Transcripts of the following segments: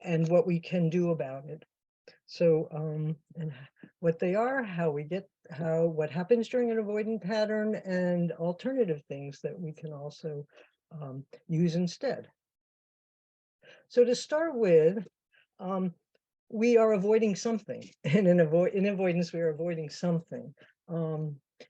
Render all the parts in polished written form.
and what we can do about it. So, and what they are, what happens during an avoidant pattern, and alternative things that we can also use instead. So to start with, we are avoiding something, and in avoidance, we are avoiding something.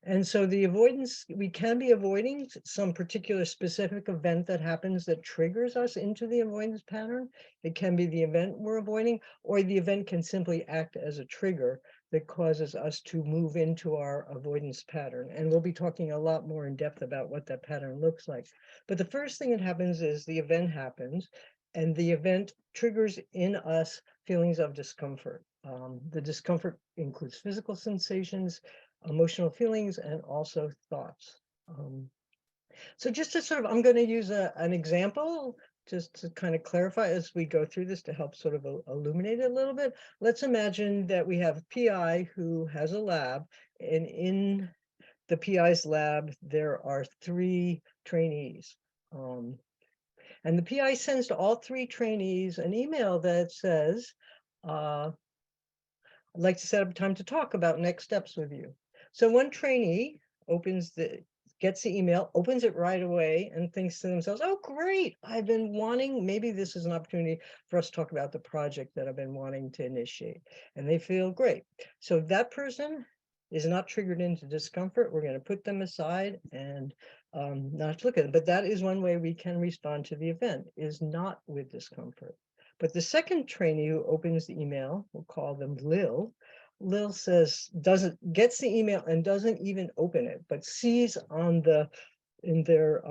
And so the avoidance, we can be avoiding some particular specific event that happens that triggers us into the avoidance pattern. It can be the event we're avoiding, or the event can simply act as a trigger that causes us to move into our avoidance pattern. And we'll be talking a lot more in depth about what that pattern looks like. But the first thing that happens is the event happens, and the event triggers in us feelings of discomfort. The discomfort includes physical sensations, emotional feelings, and also thoughts. So just to sort of, I'm going to use an example just to kind of clarify as we go through this to help sort of illuminate it a little bit. Let's imagine that we have a PI who has a lab, and in the PI's lab, there are 3 trainees. And the PI sends to all 3 trainees an email that says, I'd like to set up a time to talk about next steps with you. So one trainee gets the email, opens it right away, and thinks to themselves, oh, great, I've been wanting, maybe this is an opportunity for us to talk about the project that I've been wanting to initiate. And they feel great. So that person is not triggered into discomfort. We're going to put them aside and not look at them. But that is one way we can respond to the event, is not with discomfort. But the second trainee who opens the email, we'll call them Lil. Lil gets the email and doesn't even open it, but sees in their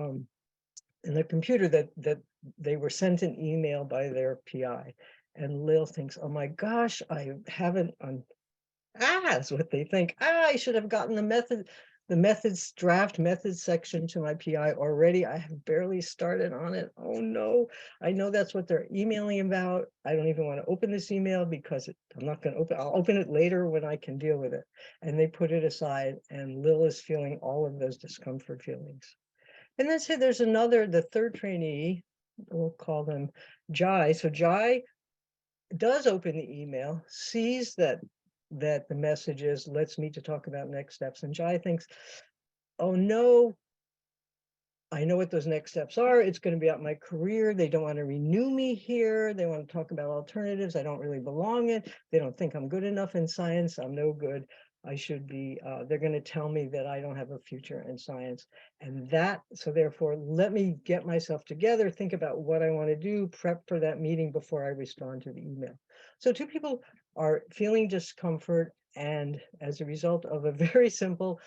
computer that they were sent an email by their PI. And Lil thinks, oh my gosh, I haven't that's what they think. I should have gotten the draft methods section to my PI already. I have barely started on it. Oh no, I know that's what they're emailing about. I don't even want to open this email because I'm not going to open. I'll open it later when I can deal with it. And they put it aside, and Lil is feeling all of those discomfort feelings. And then say there's the third trainee, we'll call them Jai. So Jai does open the email, sees that the message is, let's meet to talk about next steps. And Jai thinks, oh no, I know what those next steps are. It's going to be about my career. They don't want to renew me here. They want to talk about alternatives. I don't really belong in. They don't think I'm good enough in science. I'm no good. I should be, they're going to tell me that I don't have a future in science. And so therefore, let me get myself together, think about what I want to do, prep for that meeting before I respond to the email. So 2 people are feeling discomfort, and as a result of a very simple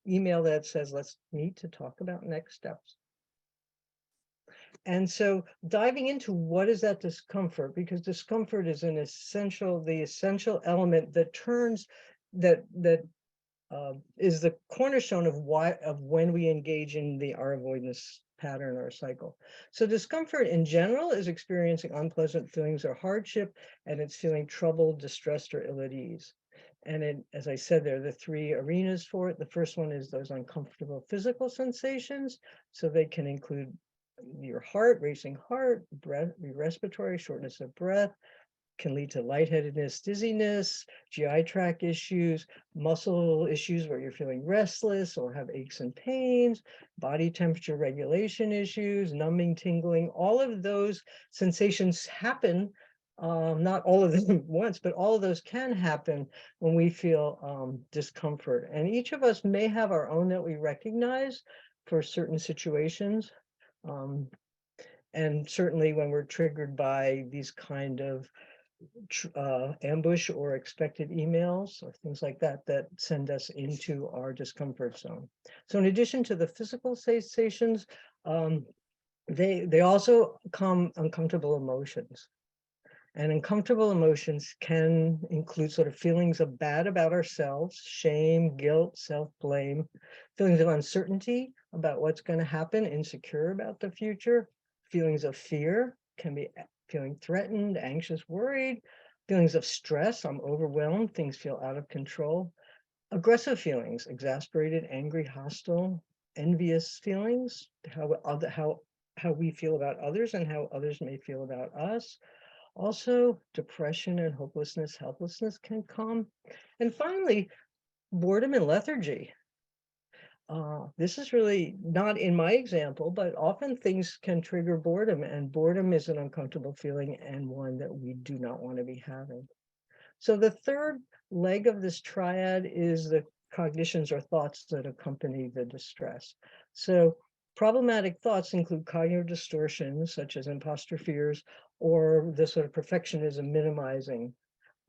email that says, let's meet to talk about next steps. And so diving into what is that discomfort, because discomfort is the essential element that is the cornerstone of when we engage in our avoidance pattern or cycle. So discomfort in general is experiencing unpleasant feelings or hardship, and it's feeling troubled, distressed, or ill at ease. And as I said, there are the 3 arenas for it. The first one is those uncomfortable physical sensations. So they can include your racing heart, respiratory shortness of breath, can lead to lightheadedness, dizziness, GI tract issues, muscle issues where you're feeling restless or have aches and pains, body temperature regulation issues, numbing, tingling. All of those sensations happen. Not all of them at once, but all of those can happen when we feel discomfort. And each of us may have our own that we recognize for certain situations. And certainly when we're triggered by these kind of ambush or expected emails or things like that send us into our discomfort zone. So in addition to the physical sensations, they also come uncomfortable emotions. And uncomfortable emotions can include sort of feelings of bad about ourselves, shame, guilt, self-blame, feelings of uncertainty about what's going to happen, insecure about the future, feelings of fear, can be feeling threatened, anxious, worried, feelings of stress, I'm overwhelmed, things feel out of control, aggressive feelings, exasperated, angry, hostile, envious feelings, how we feel about others and how others may feel about us, Also, depression and hopelessness, helplessness can come. And finally, boredom and lethargy. This is really not in my example, but often things can trigger boredom, and boredom is an uncomfortable feeling and one that we do not want to be having. So the third leg of this triad is the cognitions or thoughts that accompany the distress. So problematic thoughts include cognitive distortions, such as imposter fears, or the sort of perfectionism, minimizing.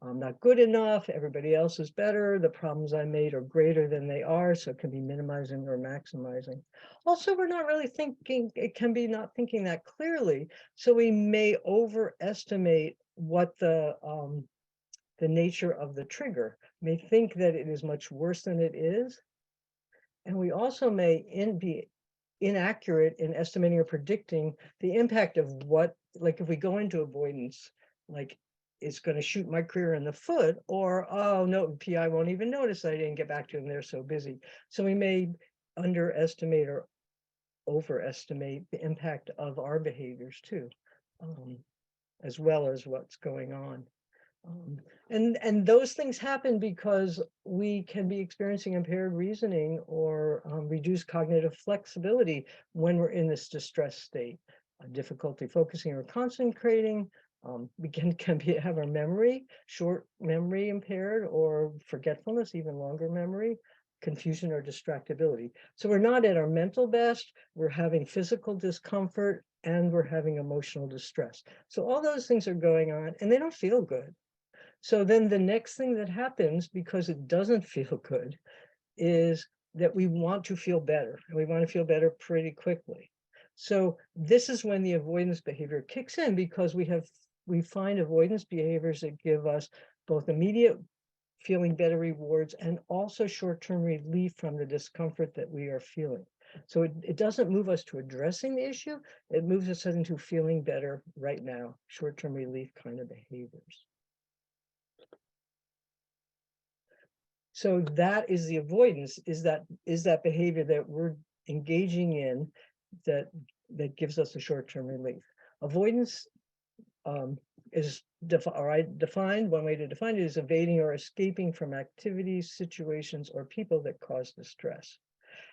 I'm not good enough, everybody else is better, the problems I made are greater than they are, so it can be minimizing or maximizing. Also, we're not really thinking, it can be not thinking that clearly, so we may overestimate what the nature of the trigger, may think that it is much worse than it is, and we also may be inaccurate in estimating or predicting the impact of what, like if we go into avoidance, like it's going to shoot my career in the foot, or oh no, PI won't even notice I didn't get back to them, they're so busy. So we may underestimate or overestimate the impact of our behaviors too, as well as what's going on. And those things happen because we can be experiencing impaired reasoning or reduced cognitive flexibility when we're in this distress state. Difficulty focusing or concentrating. We can have our memory, short memory impaired, or forgetfulness, even longer memory, confusion or distractibility. So we're not at our mental best, we're having physical discomfort, and we're having emotional distress. So all those things are going on, and they don't feel good. So then the next thing that happens, because it doesn't feel good, is that we want to feel better, and we want to feel better pretty quickly. So this is when the avoidance behavior kicks in, because we find avoidance behaviors that give us both immediate feeling better rewards and also short-term relief from the discomfort that we are feeling. So it doesn't move us to addressing the issue, it moves us into feeling better right now, short-term relief kind of behaviors. So that is the avoidance, is that behavior that we're engaging in that gives us a short-term relief. Avoidance is defined, one way to define it is evading or escaping from activities, situations, or people that cause distress.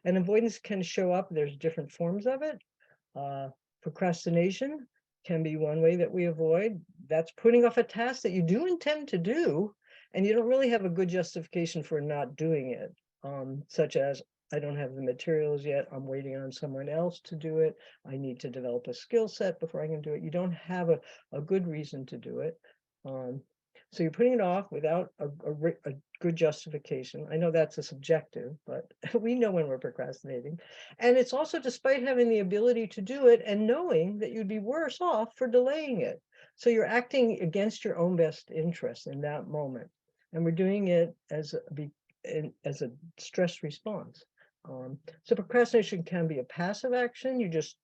And avoidance can show up, there's different forms of it. Procrastination can be one way that we avoid. That's putting off a task that you do intend to do, and you don't really have a good justification for not doing it, such as, I don't have the materials yet, I'm waiting on someone else to do it, I need to develop a skill set before I can do it. You don't have a good reason to do it. So you're putting it off without a good justification. I know that's a subjective, but we know when we're procrastinating. And it's also despite having the ability to do it and knowing that you'd be worse off for delaying it. So you're acting against your own best interest in that moment. And we're doing it as a stress response. So procrastination can be a passive action. You just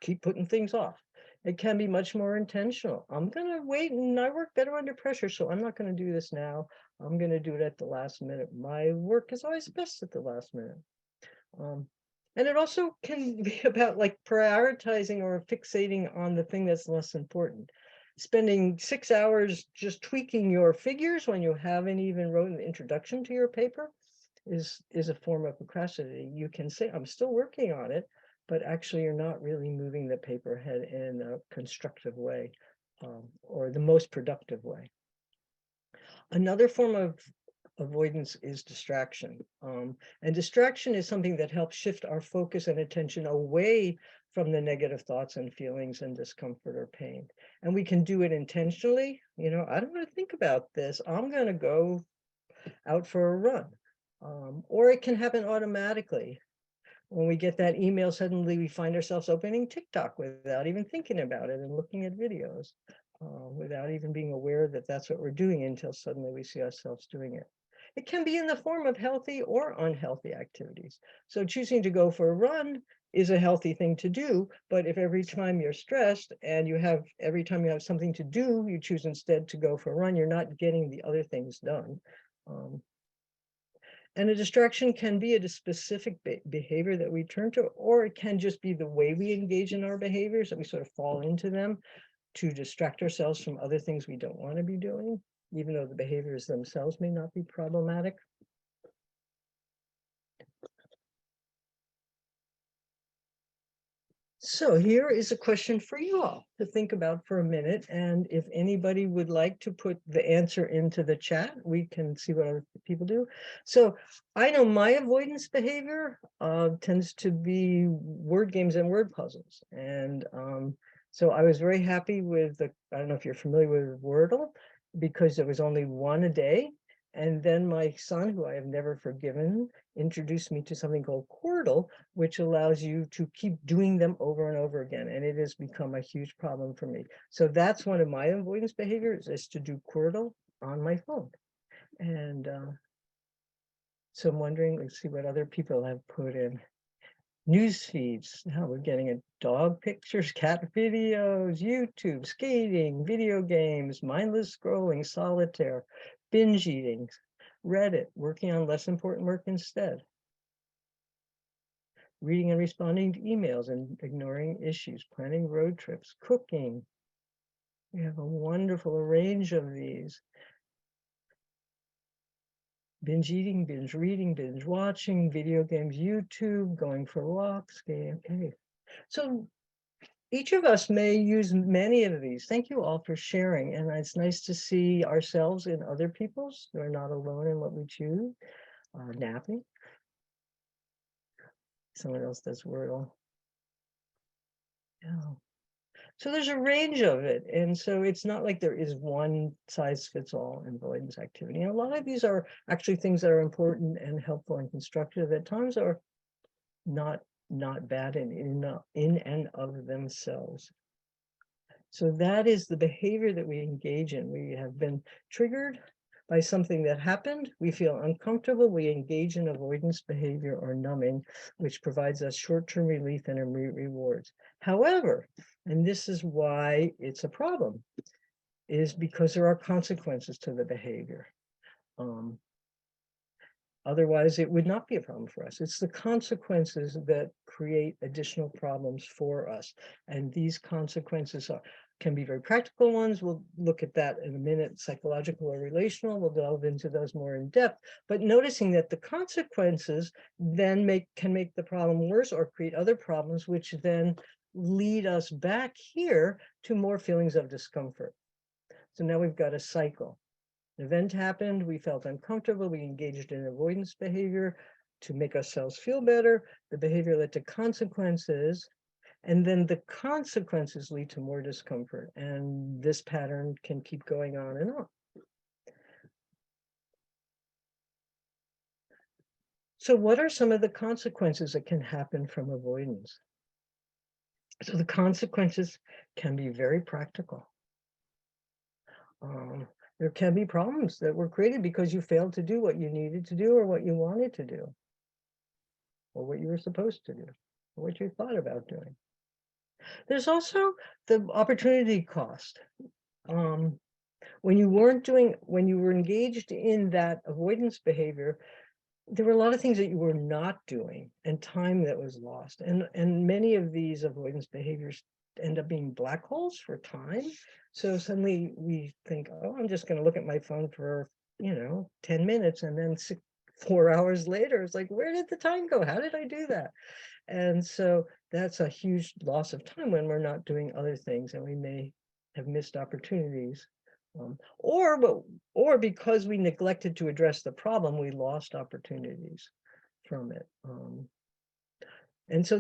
keep putting things off. It can be much more intentional. I'm going to wait, and I work better under pressure, so I'm not going to do this now. I'm going to do it at the last minute. My work is always best at the last minute. And it also can be about like prioritizing or fixating on the thing that's less important. Spending 6 hours just tweaking your figures when you haven't even wrote an introduction to your paper is a form of procrastinating. You can say, I'm still working on it, but actually you're not really moving the paper ahead in a constructive way, or the most productive way. Another form of avoidance is distraction. And distraction is something that helps shift our focus and attention away from the negative thoughts and feelings and discomfort or pain. And we can do it intentionally. You know, I don't want to think about this. I'm going to go out for a run. Or it can happen automatically. When we get that email, suddenly we find ourselves opening TikTok without even thinking about it and looking at videos, without even being aware that that's what we're doing until suddenly we see ourselves doing it. It can be in the form of healthy or unhealthy activities. So choosing to go for a run is a healthy thing to do, but if every time you're stressed and every time you have something to do, you choose instead to go for a run, you're not getting the other things done. And a distraction can be a specific behavior that we turn to, or it can just be the way we engage in our behaviors, that we sort of fall into them to distract ourselves from other things we don't want to be doing, even though the behaviors themselves may not be problematic. So here is a question for you all to think about for a minute. And if anybody would like to put the answer into the chat, we can see what other people do. So I know my avoidance behavior tends to be word games and word puzzles. And so I was very happy with the, I don't know if you're familiar with Wordle, because there was only one a day. And then my son, who I have never forgiven, introduced me to something called Quordle, which allows you to keep doing them over and over again. And it has become a huge problem for me. So that's one of my avoidance behaviors, is to do Quordle on my phone. And so I'm wondering, let's see what other people have put in. News feeds. Now we're getting a dog pictures, cat videos, YouTube, skating, video games, mindless scrolling, solitaire, binge eating, Reddit, working on less important work instead, reading and responding to emails and ignoring issues, planning road trips, cooking. We have a wonderful range of these. Binge eating, binge reading, binge watching, video games, YouTube, going for walks, okay. So each of us may use many of these. Thank you all for sharing. And it's nice to see ourselves in other people's. We're not alone in what we choose. Napping. Someone else does Wordle. Yeah. So there's a range of it. And so it's not like there is one size fits all in avoidance activity. And a lot of these are actually things that are important and helpful and constructive. At times are not bad in and of themselves. So that is the behavior that we engage in. We have been triggered by something that happened. We feel uncomfortable. We engage in avoidance behavior or numbing, which provides us short-term relief and immediate rewards. However, and this is why it's a problem, is because there are consequences to the behavior. Otherwise, it would not be a problem for us. It's the consequences that create additional problems for us. And these consequences can be very practical ones. We'll look at that in a minute, psychological or relational. We'll delve into those more in depth. But noticing that the consequences then can make the problem worse or create other problems, which then lead us back here to more feelings of discomfort. So now we've got a cycle. An event happened, we felt uncomfortable, we engaged in avoidance behavior to make ourselves feel better. The behavior led to consequences, and then the consequences lead to more discomfort. And this pattern can keep going on and on. So what are some of the consequences that can happen from avoidance? So the consequences can be very practical. There can be problems that were created because you failed to do what you needed to do or what you wanted to do, or what you were supposed to do, or what you thought about doing. There's also the opportunity cost. When you were engaged in that avoidance behavior, there were a lot of things that you were not doing and time that was lost. And many of these avoidance behaviors end up being black holes for time. So suddenly we think, oh, I'm just going to look at my phone for, 10 minutes. And then 4 hours later, it's like, where did the time go? How did I do that? And so that's a huge loss of time when we're not doing other things, and we may have missed opportunities. Or because we neglected to address the problem, we lost opportunities from it. And so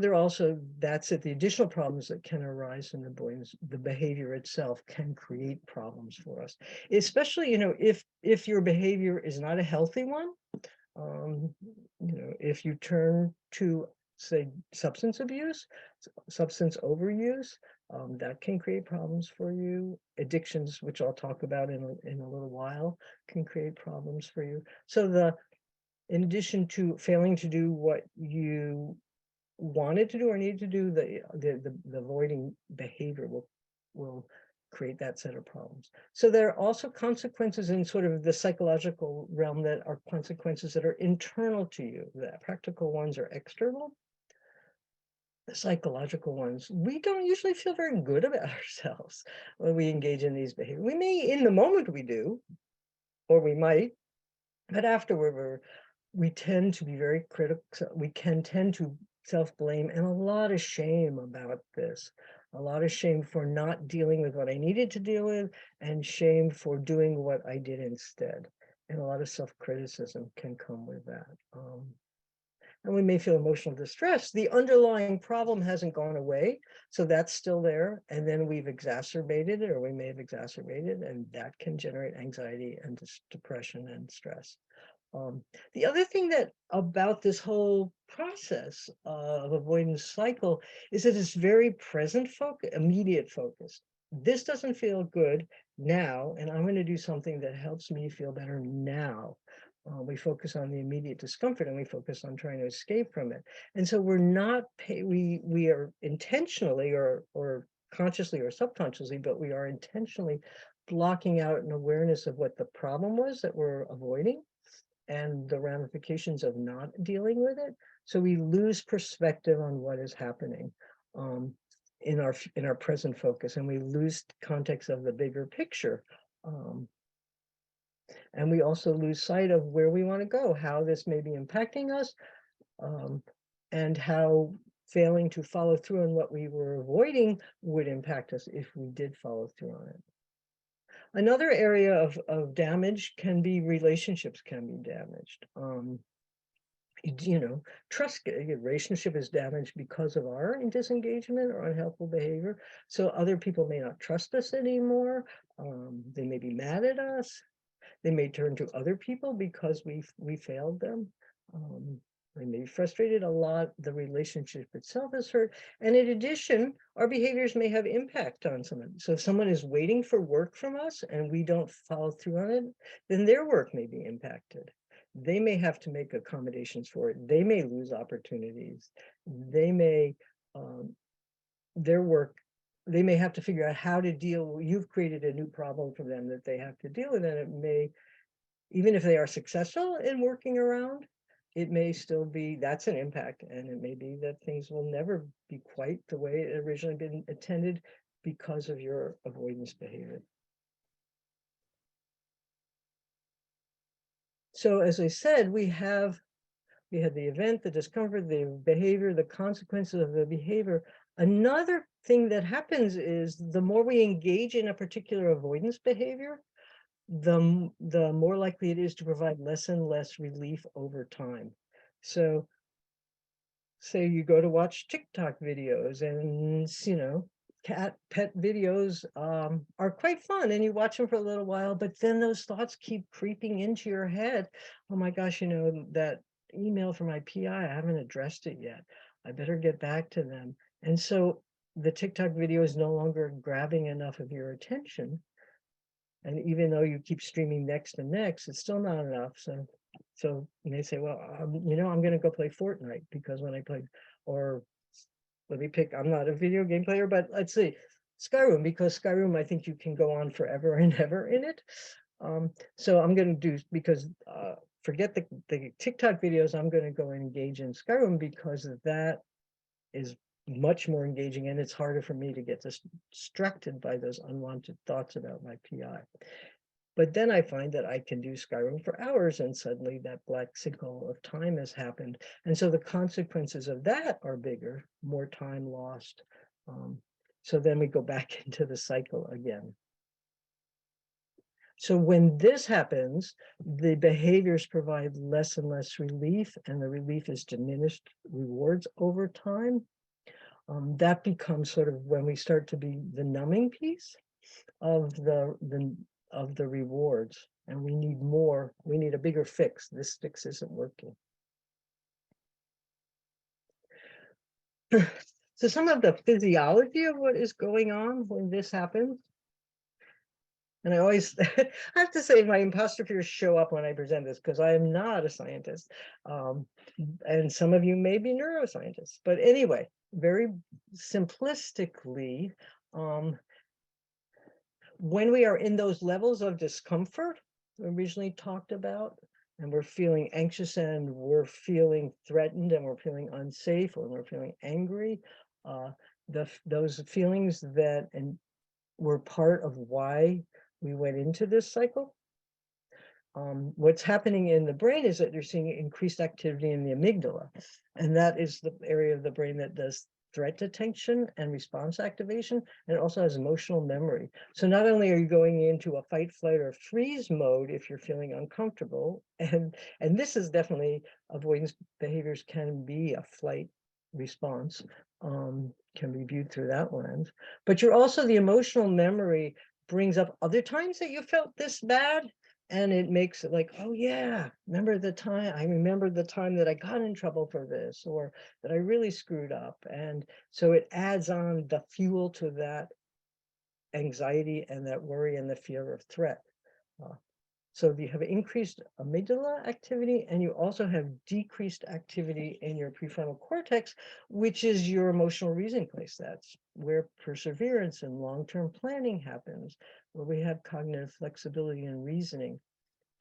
that's it. The additional problems that can arise in avoidance, the behavior itself can create problems for us, especially, if your behavior is not a healthy one. If you turn to, say, substance abuse, substance overuse, that can create problems for you. Addictions, which I'll talk about in a little while, can create problems for you. So in addition to failing to do what you wanted to do or needed to do, the avoiding behavior will create that set of problems. So there are also consequences in sort of the psychological realm that are consequences that are internal to you. The practical ones are external. the psychological ones, we don't usually feel very good about ourselves when we engage in these behaviors. We may, in the moment we do, or we might, but afterward we tend to be very critical. We can tend to self-blame and a lot of shame about this. A lot of shame for not dealing with what I needed to deal with, and shame for doing what I did instead. And a lot of self-criticism can come with that. And we may feel emotional distress. The underlying problem hasn't gone away, so that's still there. And then we've exacerbated it, or we may have exacerbated, and that can generate anxiety and depression and stress. The other thing that about this whole process of avoidance cycle is that it's very present focus, immediate focused. This doesn't feel good now, and I'm going to do something that helps me feel better now. We focus on the immediate discomfort, and we focus on trying to escape from it. And so we're not we are intentionally or consciously or subconsciously, but we are intentionally blocking out an awareness of what the problem was that we're avoiding and the ramifications of not dealing with it. So we lose perspective on what is happening in our present focus, and we lose context of the bigger picture. And we also lose sight of where we want to go, how this may be impacting us, and how failing to follow through on what we were avoiding would impact us if we did follow through on it. Another area of damage can be relationships can be damaged. Trust relationship is damaged because of our disengagement or unhelpful behavior. So other people may not trust us anymore. They may be mad at us. They may turn to other people because we failed them. They may be frustrated a lot. The relationship itself is hurt. And in addition, our behaviors may have impact on someone. So if someone is waiting for work from us and we don't follow through on it, then their work may be impacted. They may have to make accommodations for it. They may lose opportunities. They may, their work, they may have to figure out how to deal. You've created a new problem for them that they have to deal with, and it may, even if they are successful in working around, it may still be, that's an impact, and it may be that things will never be quite the way it originally been intended because of your avoidance behavior. So as I said, we had the event, the discomfort, the behavior, the consequences of the behavior. Another thing that happens is the more we engage in a particular avoidance behavior, the more likely it is to provide less and less relief over time. So say you go to watch TikTok videos, and cat pet videos are quite fun, and you watch them for a little while, but then those thoughts keep creeping into your head. Oh my gosh, that email from my PI, I haven't addressed it yet. I better get back to them. And so the TikTok video is no longer grabbing enough of your attention. And even though you keep streaming next and next, it's still not enough. So you may say, well, I'm going to go play Fortnite, because when I play, or let me pick, I'm not a video game player, but let's see, Skyrim, because Skyrim, I think you can go on forever and ever in it. So I'm going to do, because forget the TikTok videos, I'm going to go and engage in Skyrim, because that is much more engaging, and it's harder for me to get distracted by those unwanted thoughts about my PI. But then I find that I can do Skyrim for hours, and suddenly that black signal of time has happened. And so the consequences of that are bigger, more time lost. So then we go back into the cycle again. So when this happens, the behaviors provide less and less relief, and the relief is diminished rewards over time. That becomes sort of when we start to be the numbing piece of the rewards, and we need more. We need a bigger fix. This fix isn't working. So some of the physiology of what is going on when this happens. And I always I have to say my imposter fears show up when I present this, because I am not a scientist. And some of you may be neuroscientists. But anyway, very simplistically, when we are in those levels of discomfort we originally talked about, and we're feeling anxious, and we're feeling threatened, and we're feeling unsafe, or we're feeling angry, those feelings that were part of why we went into this cycle. What's happening in the brain is that you're seeing increased activity in the amygdala, and that is the area of the brain that does threat detection and response activation, and it also has emotional memory. So not only are you going into a fight, flight, or freeze mode if you're feeling uncomfortable, and this is definitely, avoidance behaviors can be a flight response, can be viewed through that lens, but you're also, the emotional memory brings up other times that you felt this bad. And it makes it like, oh yeah, I remember the time that I got in trouble for this, or that I really screwed up. And so it adds on the fuel to that anxiety and that worry and the fear of threat. So you have increased amygdala activity, and you also have decreased activity in your prefrontal cortex, which is your emotional reasoning place. That's where perseverance and long-term planning happens, where we have cognitive flexibility and reasoning.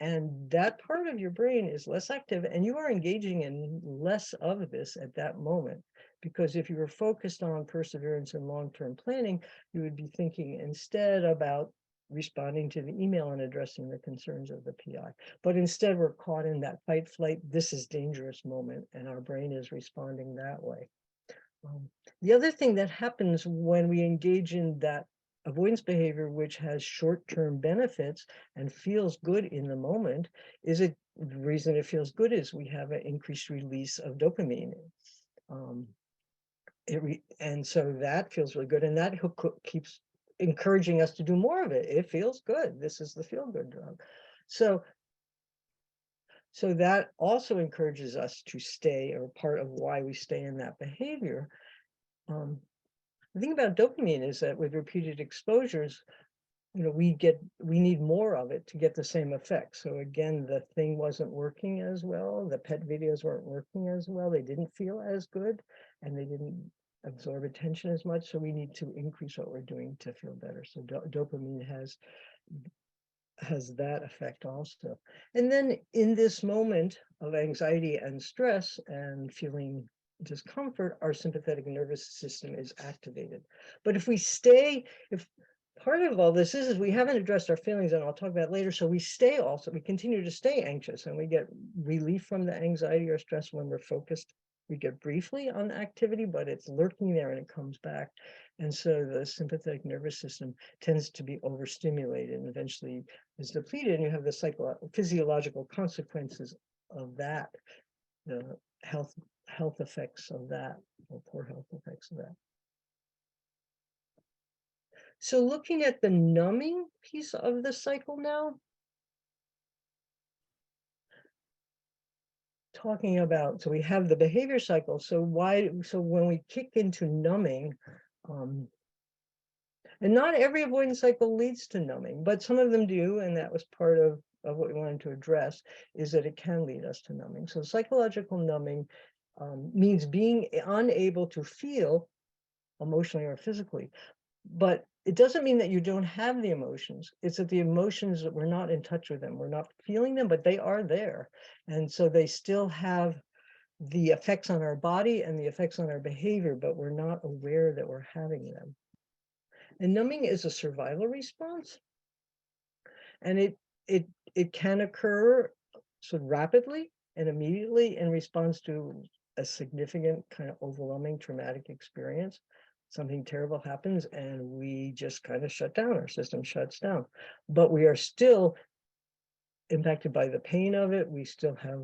And that part of your brain is less active, and you are engaging in less of this at that moment. Because if you were focused on perseverance and long-term planning, you would be thinking instead about responding to the email and addressing the concerns of the PI. But instead, we're caught in that fight, flight, this is dangerous moment, and our brain is responding that way. The other thing that happens when we engage in that avoidance behavior, which has short-term benefits and feels good in the moment, is the reason it feels good is we have an increased release of dopamine. And so that feels really good, and that keeps encouraging us to do more of it. It feels good. This is the feel-good drug. So that also encourages us to stay, or part of why we stay in that behavior. The thing about dopamine is that with repeated exposures, we need more of it to get the same effect. So again, the thing wasn't working as well. The pet videos weren't working as well. They didn't feel as good, and they didn't absorb attention as much. So we need to increase what we're doing to feel better. So dopamine has that effect also. And then in this moment of anxiety and stress and feeling discomfort, our sympathetic nervous system is activated. But if part of all this is we haven't addressed our feelings, and I'll talk about it later. So we continue to stay anxious, and we get relief from the anxiety or stress when we're focused. We get briefly on activity, but it's lurking there and it comes back. And so the sympathetic nervous system tends to be overstimulated and eventually is depleted, and you have the physiological consequences of that, the health effects of that, or poor health effects of that. So looking at the numbing piece of the cycle now, talking about, so we have the behavior cycle. So when we kick into numbing, and not every avoidance cycle leads to numbing, but some of them do, and that was part of what we wanted to address, is that it can lead us to numbing. So psychological numbing means being unable to feel emotionally or physically. But it doesn't mean that you don't have the emotions. It's that the emotions, that we're not in touch with them. We're not feeling them, but they are there. And so they still have the effects on our body and the effects on our behavior, but we're not aware that we're having them. And numbing is a survival response. And it can occur so rapidly and immediately in response to a significant kind of overwhelming traumatic experience. Something terrible happens and we just kind of shut down, our system shuts down. But we are still impacted by the pain of it. We still have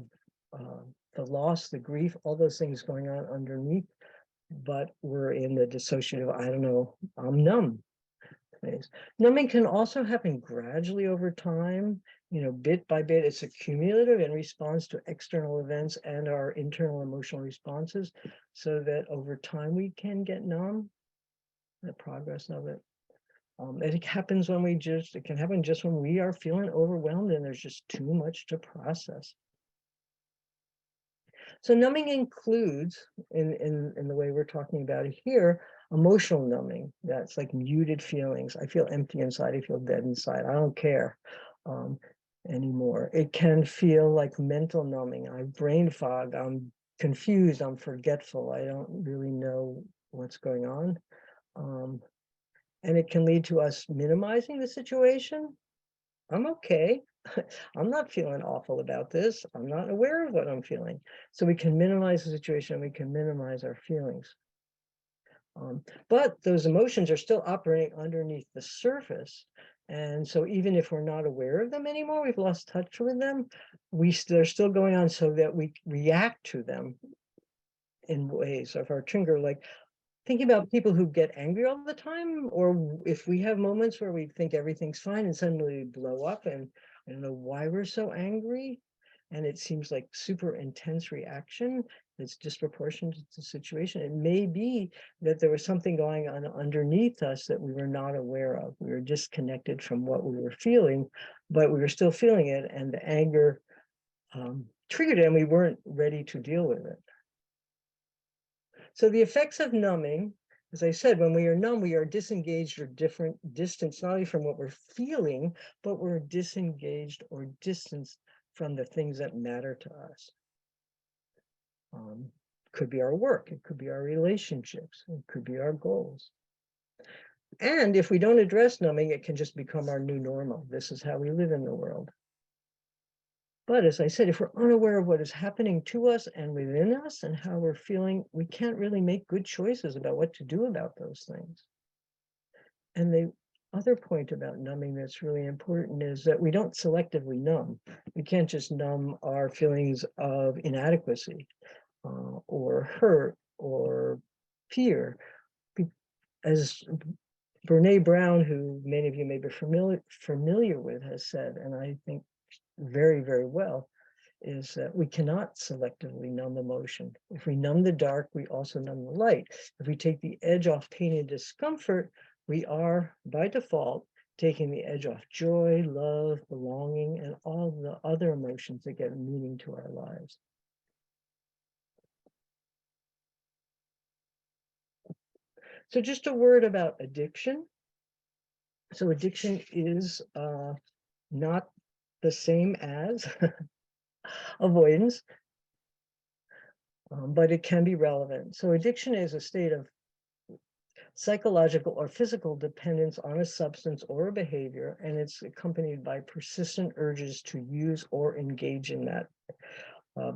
the loss, the grief, all those things going on underneath, but we're in the dissociative, I'm numb phase. Numbing can also happen gradually over time, bit by bit. It's accumulative in response to external events and our internal emotional responses, so that over time we can get numb, the progress of it. It happens it can happen just when we are feeling overwhelmed and there's just too much to process. So numbing includes, in the way we're talking about it here, emotional numbing. That's like muted feelings. I feel empty inside. I feel dead inside. I don't care anymore. It can feel like mental numbing. I have brain fog. I'm confused. I'm forgetful. I don't really know what's going on. And it can lead to us minimizing the situation. I'm okay. I'm not feeling awful about this. I'm not aware of what I'm feeling. So we can minimize the situation. We can minimize our feelings. But those emotions are still operating underneath the surface. And so even if we're not aware of them anymore, we've lost touch with them, they're still going on, so that we react to them in ways of our trigger, like thinking about people who get angry all the time, or if we have moments where we think everything's fine and suddenly we blow up and I don't know why we're so angry. And it seems like super intense reaction that's disproportionate to the situation. It may be that there was something going on underneath us that we were not aware of. We were disconnected from what we were feeling, but we were still feeling it, and the anger triggered it, and we weren't ready to deal with it. So the effects of numbing, as I said, when we are numb, we are disengaged or distanced, not only from what we're feeling, but we're disengaged or distanced from the things that matter to us. Could be our work, it could be our relationships, it could be our goals. And if we don't address numbing, it can just become our new normal. This is how we live in the world. But as I said, if we're unaware of what is happening to us and within us and how we're feeling, we can't really make good choices about what to do about those things. And the other point about numbing that's really important is that we don't selectively numb. We can't just numb our feelings of inadequacy or hurt or fear. As Brene Brown, who many of you may be familiar with, has said, and I think very, very well, is that we cannot selectively numb emotion. If we numb the dark, we also numb the light. If we take the edge off pain and discomfort, we are, by default, taking the edge off joy, love, belonging, and all the other emotions that get meaning to our lives. So just a word about addiction. So addiction is not the same as avoidance, but it can be relevant. So addiction is a state of psychological or physical dependence on a substance or a behavior, and it's accompanied by persistent urges to use or engage in that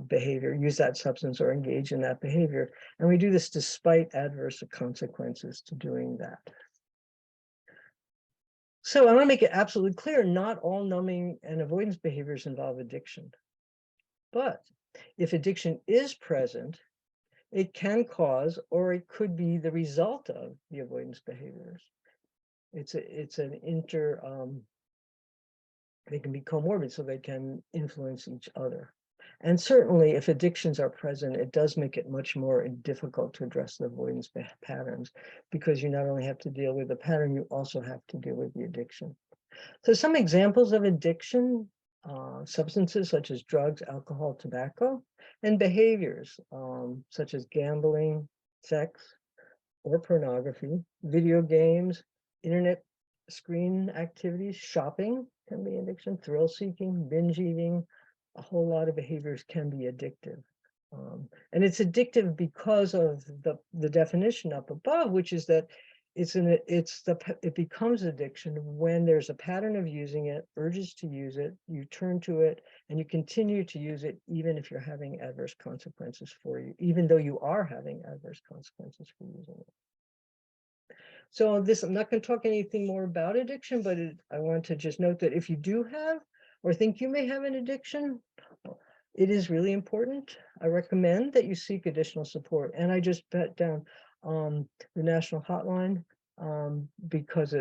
behavior, use that substance or engage in that behavior. And we do this despite adverse consequences to doing that. So I want to make it absolutely clear, not all numbing and avoidance behaviors involve addiction. But if addiction is present, it can cause, or it could be the result of, the avoidance behaviors. It's an they can be comorbid, so they can influence each other. And certainly if addictions are present, it does make it much more difficult to address the avoidance patterns, because you not only have to deal with the pattern, you also have to deal with the addiction. So some examples of addiction: substances such as drugs, alcohol, tobacco, and behaviors such as gambling, sex, or pornography, video games, internet screen activities, shopping can be addiction, thrill seeking, binge eating. A whole lot of behaviors can be addictive. And it's addictive because of the definition up above, which is that it becomes addiction when there's a pattern of using it, urges to use it, you turn to it, and you continue to use it even if you're having adverse consequences for you, even though you are having adverse consequences for using it. So I'm not going to talk anything more about addiction, but I want to just note that if you do have or think you may have an addiction, it is really important. I recommend that you seek additional support. And I just put down the national hotline because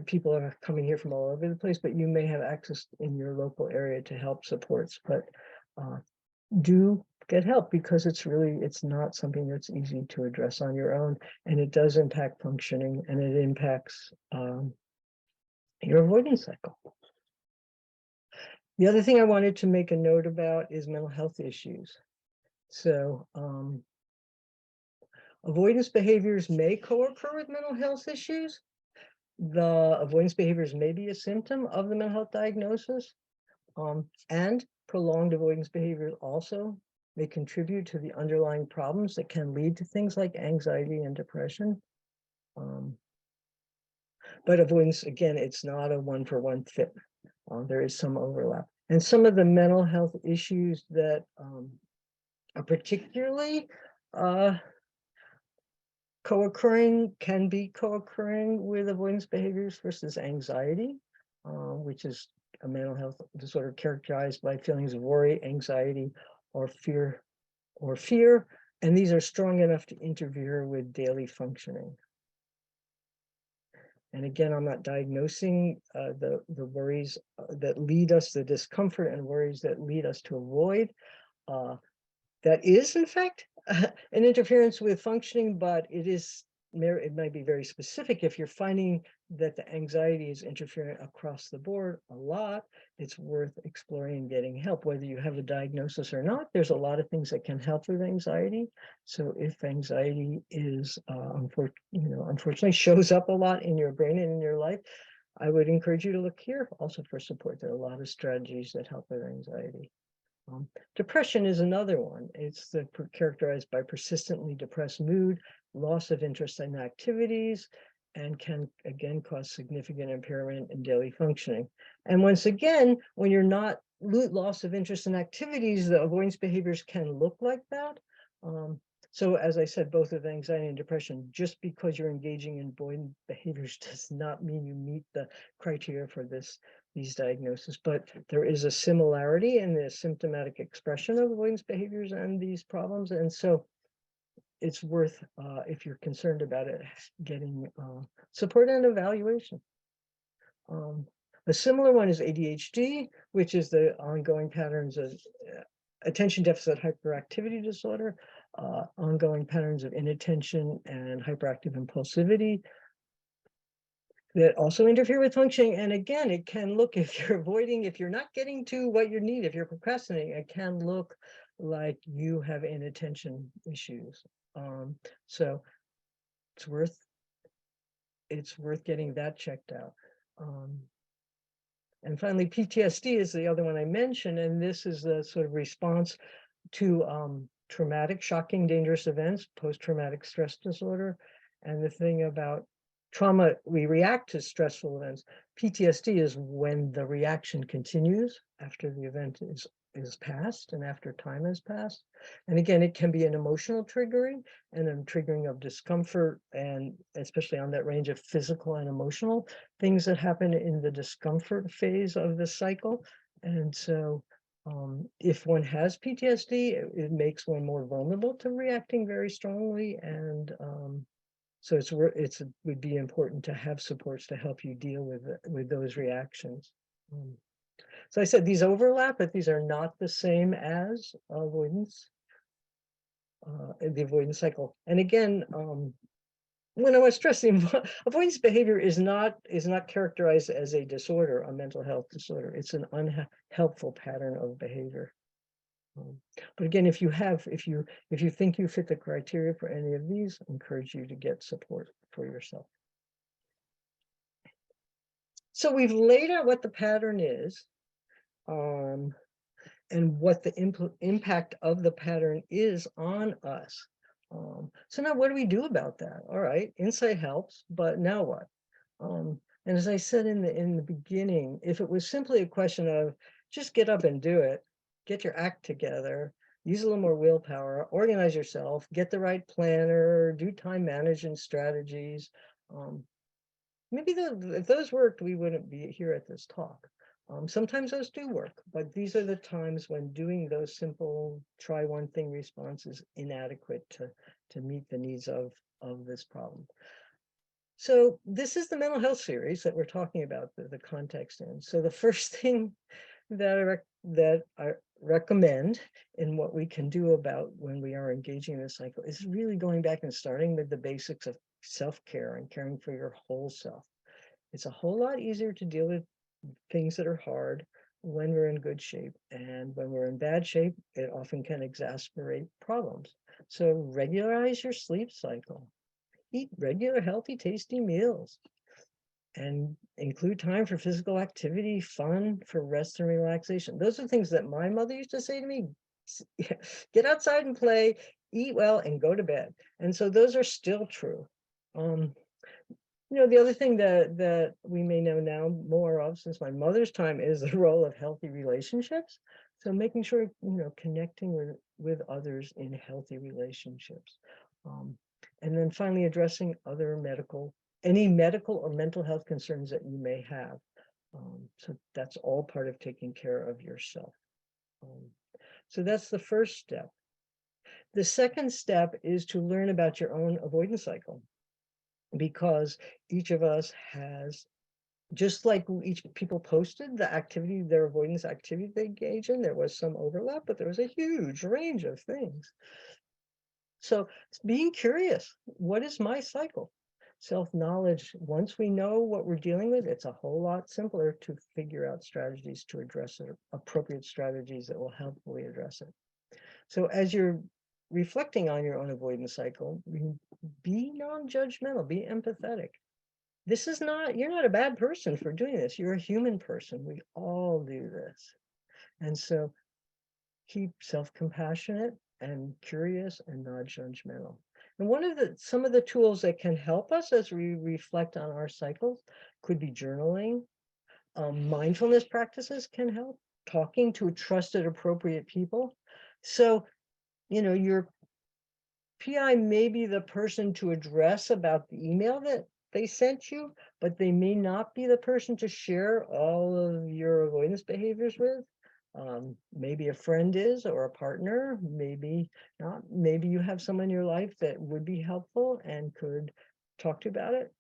people are coming here from all over the place, but you may have access in your local area to help supports. But do get help, because it's not something that's easy to address on your own, and it does impact functioning, and it impacts your avoidance cycle. The other thing I wanted to make a note about is mental health issues. So avoidance behaviors may co-occur with mental health issues. The avoidance behaviors may be a symptom of the mental health diagnosis, and prolonged avoidance behaviors also may contribute to the underlying problems that can lead to things like anxiety and depression. But avoidance, again, it's not a one-for-one fit. There is some overlap. And some of the mental health issues that are particularly co-occurring, can be co-occurring with avoidance behaviors versus anxiety, which is a mental health disorder characterized by feelings of worry, anxiety, or fear. And these are strong enough to interfere with daily functioning. And again, I'm not diagnosing the worries that lead us, the discomfort and worries that lead us to avoid. That is, in fact, an interference with functioning, but it might be very specific. If you're finding that the anxiety is interfering across the board a lot, it's worth exploring and getting help, whether you have a diagnosis or not. There's a lot of things that can help with anxiety. So if anxiety is, unfortunately shows up a lot in your brain and in your life, I would encourage you to look here also for support. There are a lot of strategies that help with anxiety. Depression is another one. It's characterized by persistently depressed mood, loss of interest in activities, and can again cause significant impairment in daily functioning. And once again, when you're not loss of interest in activities, the avoidance behaviors can look like that. So as I said, both with anxiety and depression, just because you're engaging in avoidant behaviors does not mean you meet the criteria for these diagnoses, but there is a similarity in the symptomatic expression of avoidance behaviors and these problems. And so it's worth, if you're concerned about it, getting support and evaluation. A similar one is ADHD, which is the ongoing patterns of attention deficit hyperactivity disorder, ongoing patterns of inattention and hyperactive impulsivity that also interfere with functioning. And again, it can look, if you're avoiding, if you're not getting to what you need, if you're procrastinating, it can look like you have inattention issues. So it's worth getting that checked out. And finally, PTSD is the other one I mentioned, and this is the sort of response to traumatic, shocking, dangerous events, post-traumatic stress disorder. And the thing about trauma, we react to stressful events. PTSD is when the reaction continues after the event is past and after time has passed. And again, it can be an emotional triggering and a triggering of discomfort, and especially on that range of physical and emotional things that happen in the discomfort phase of the cycle. And so if one has PTSD, it makes one more vulnerable to reacting very strongly. And so it would be important to have supports to help you deal with those reactions. So I said these overlap, but these are not the same as avoidance, the avoidance cycle. And again, when I was stressing, avoidance behavior is not characterized as a disorder, a mental health disorder. It's an unhelpful pattern of behavior. But again, if you think you fit the criteria for any of these, I encourage you to get support for yourself. So we've laid out what the pattern is, and what the impact of the pattern is on us. So now what do we do about that? All right, insight helps, but now what? And as I said in the beginning, if it was simply a question of just get up and do it, get your act together, use a little more willpower, organize yourself, get the right planner, do time management strategies. Maybe if those worked, we wouldn't be here at this talk. Sometimes those do work, but these are the times when doing those simple try one thing response is inadequate to meet the needs of this problem. So this is the mental health series that we're talking about the context in. So the first thing that I recommend in what we can do about when we are engaging in this cycle is really going back and starting with the basics of self-care and caring for your whole self. It's a whole lot easier to deal with things that are hard when we're in good shape, and when we're in bad shape, it often can exacerbate problems. So regularize your sleep cycle, eat regular, healthy, tasty meals, and include time for physical activity, fun, for rest and relaxation. Those are things that my mother used to say to me, Get outside and play, eat well, and go to bed. And so those are still true. The other thing that we may know now more of since my mother's time is the role of healthy relationships. So making sure, connecting with others in healthy relationships. And then finally addressing any medical or mental health concerns that you may have. So that's all part of taking care of yourself. So that's the first step. The second step is to learn about your own avoidance cycle, because each of us has, just like each people posted their avoidance activity they engage in, there was some overlap, but there was a huge range of things. So being curious, what is my cycle? Self-knowledge, once we know what we're dealing with, it's a whole lot simpler to figure out strategies to address it, appropriate strategies that will helpfully address it. So as you're reflecting on your own avoidance cycle, be non-judgmental, be empathetic. You're not a bad person for doing this. You're a human person. We all do this. And so keep self-compassionate and curious and not judgmental. And some of the tools that can help us as we reflect on our cycles could be journaling. Mindfulness practices can help, talking to trusted, appropriate people. So, your PI may be the person to address about the email that they sent you, but they may not be the person to share all of your avoidance behaviors with. Maybe a friend is, or a partner, maybe not. Maybe you have someone in your life that would be helpful and could talk to about it.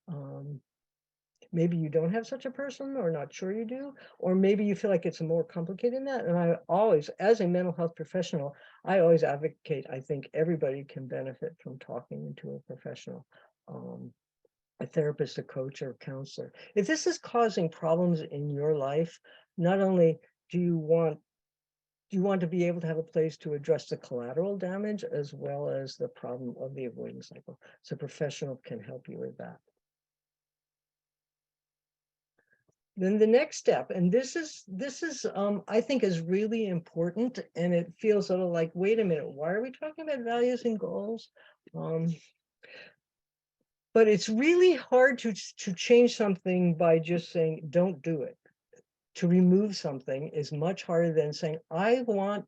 Maybe you don't have such a person, or not sure you do, or maybe you feel like it's more complicated than that. And I always, as a mental health professional, I always advocate, I think everybody can benefit from talking to a professional, a therapist, a coach, or a counselor. If this is causing problems in your life, not only do you want to be able to have a place to address the collateral damage as well as the problem of the avoidance cycle. So a professional can help you with that. Then the next step, and this is I think is really important, and it feels a little like, wait a minute, why are we talking about values and goals? But it's really hard to change something by just saying, don't do it. To remove something is much harder than saying, I want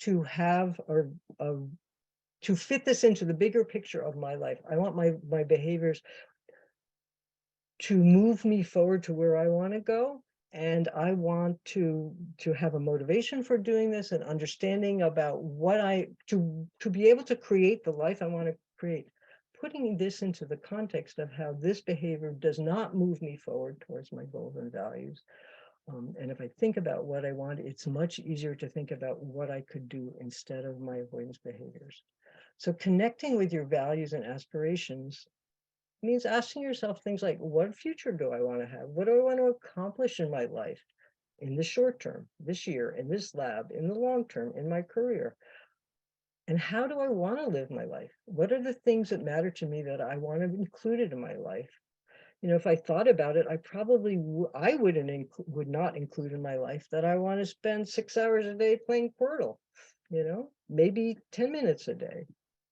to have, or to fit this into the bigger picture of my life. I want my behaviors to move me forward to where I want to go. And I want to have a motivation for doing this, and understanding about to be able to create the life I want to create. Putting this into the context of how this behavior does not move me forward towards my goals and values. And if I think about what I want, it's much easier to think about what I could do instead of my avoidance behaviors. So connecting with your values and aspirations means asking yourself things like, what future do I want to have? What do I want to accomplish in my life, in the short term, this year, in this lab, in the long term, in my career? And how do I want to live my life? What are the things that matter to me that I want to include in my life? If I thought about it, I probably would not include in my life that I want to spend 6 hours a day playing Portal, maybe 10 minutes a day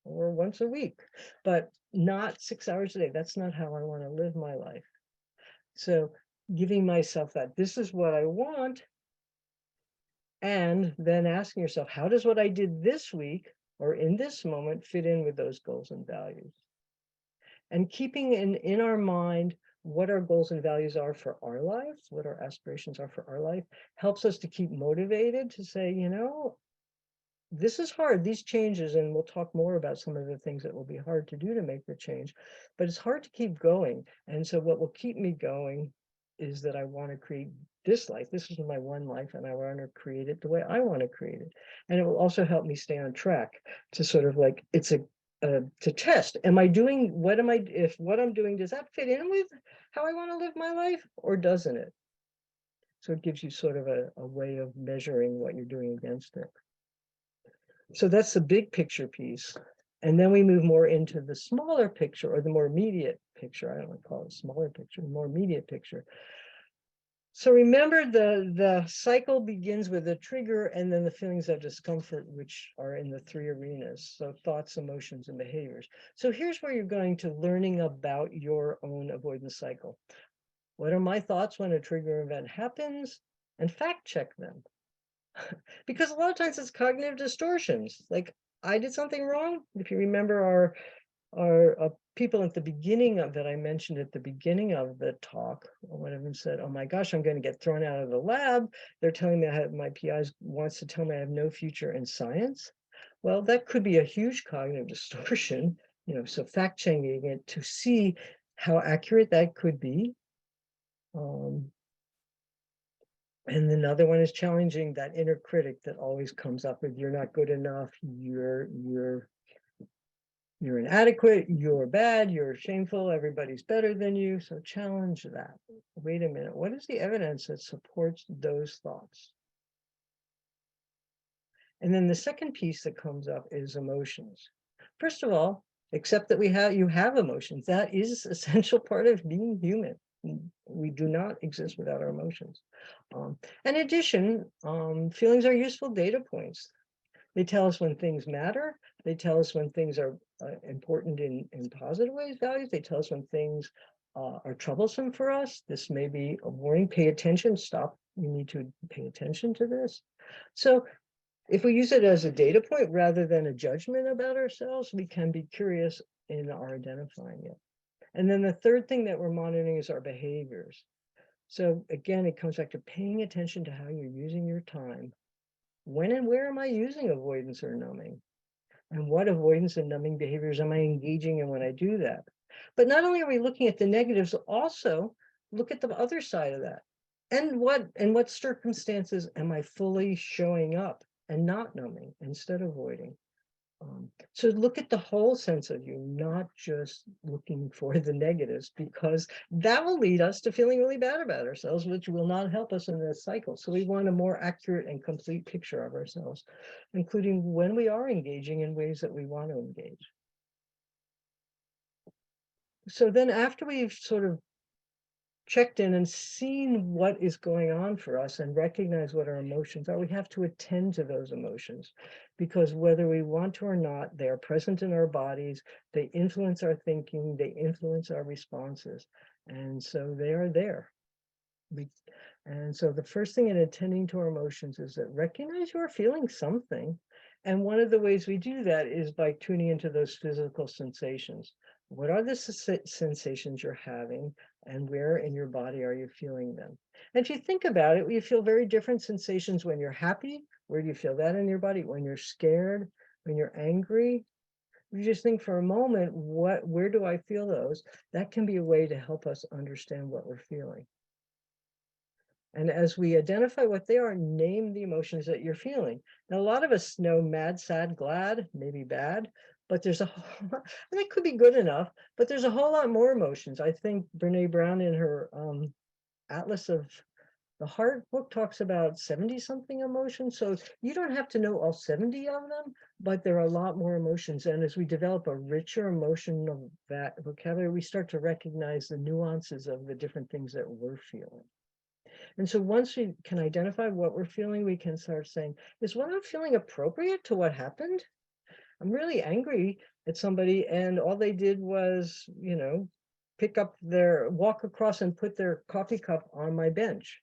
or once a week, but not 6 hours a day. That's not how I want to live my life. So giving myself that, this is what I want, and then asking yourself, how does what I did this week or in this moment fit in with those goals and values? And keeping in our mind what our goals and values are for our lives, what our aspirations are for our life, helps us to keep motivated to say, this is hard, these changes, and we'll talk more about some of the things that will be hard to do to make the change, but it's hard to keep going. And so what will keep me going is that I want to create this life. This is my one life, and I want to create it the way I want to create it. And it will also help me stay on track to sort of like, to test, if what I'm doing, does that fit in with how I want to live my life, or doesn't it? So it gives you sort of a way of measuring what you're doing against it. So that's the big picture piece. And then we move more into the smaller picture, or the more immediate picture. I don't want to call it smaller picture, more immediate picture. So remember, the cycle begins with a trigger and then the feelings of discomfort, which are in the three arenas. So thoughts, emotions, and behaviors. So here's where you're going to learning about your own avoidance cycle. What are my thoughts when a trigger event happens? And fact check them. Because a lot of times it's cognitive distortions. Like, I did something wrong. If you remember our people at the beginning of that I mentioned at the beginning of the talk, one of them said, "Oh my gosh, I'm going to get thrown out of the lab. They're telling me I have, my PI wants to tell me I have no future in science." Well, that could be a huge cognitive distortion, so fact checking it to see how accurate that could be. And another one is challenging that inner critic that always comes up with, "You're not good enough, you're inadequate, you're bad, you're shameful, everybody's better than you." So challenge that. Wait a minute, what is the evidence that supports those thoughts? And then the second piece that comes up is emotions. First of all, accept that you have emotions. That is an essential part of being human. We do not exist without our emotions. In addition, feelings are useful data points. They tell us when things matter. They tell us when things are important in positive ways, values. They tell us when things are troublesome for us. This may be a warning. Pay attention. Stop. You need to pay attention to this. So if we use it as a data point rather than a judgment about ourselves, we can be curious in our identifying it. And then the third thing that we're monitoring is our behaviors. So again, it comes back to paying attention to how you're using your time. When and where am I using avoidance or numbing? And what avoidance and numbing behaviors am I engaging in when I do that? But not only are we looking at the negatives, also look at the other side of that. And what circumstances am I fully showing up and not numbing instead of avoiding? So look at the whole sense of you, not just looking for the negatives, because that will lead us to feeling really bad about ourselves, which will not help us in this cycle. So we want a more accurate and complete picture of ourselves, including when we are engaging in ways that we want to engage. So then after we've sort of checked in and seen what is going on for us and recognize what our emotions are, we have to attend to those emotions, because whether we want to or not, they are present in our bodies, they influence our thinking, they influence our responses, and so they are there. And so the first thing in attending to our emotions is that recognize you are feeling something. And one of the ways we do that is by tuning into those physical sensations. What are the sensations you're having, and where in your body are you feeling them? And if you think about it, you feel very different sensations when you're happy. Where do you feel that in your body? When you're scared, when you're angry? You just think for a moment, where do I feel those? That can be a way to help us understand what we're feeling. And as we identify what they are, name the emotions that you're feeling. Now, a lot of us know mad, sad, glad, maybe bad, but there's a whole lot, and it could be good enough, but there's a whole lot more emotions. I think Brene Brown in her Atlas of the Heart book talks about 70 something emotions. So you don't have to know all 70 of them, but there are a lot more emotions. And as we develop a richer emotional vocabulary, we start to recognize the nuances of the different things that we're feeling. And so once we can identify what we're feeling, we can start saying, is what I'm feeling appropriate to what happened? I'm really angry at somebody and all they did was, walk across and put their coffee cup on my bench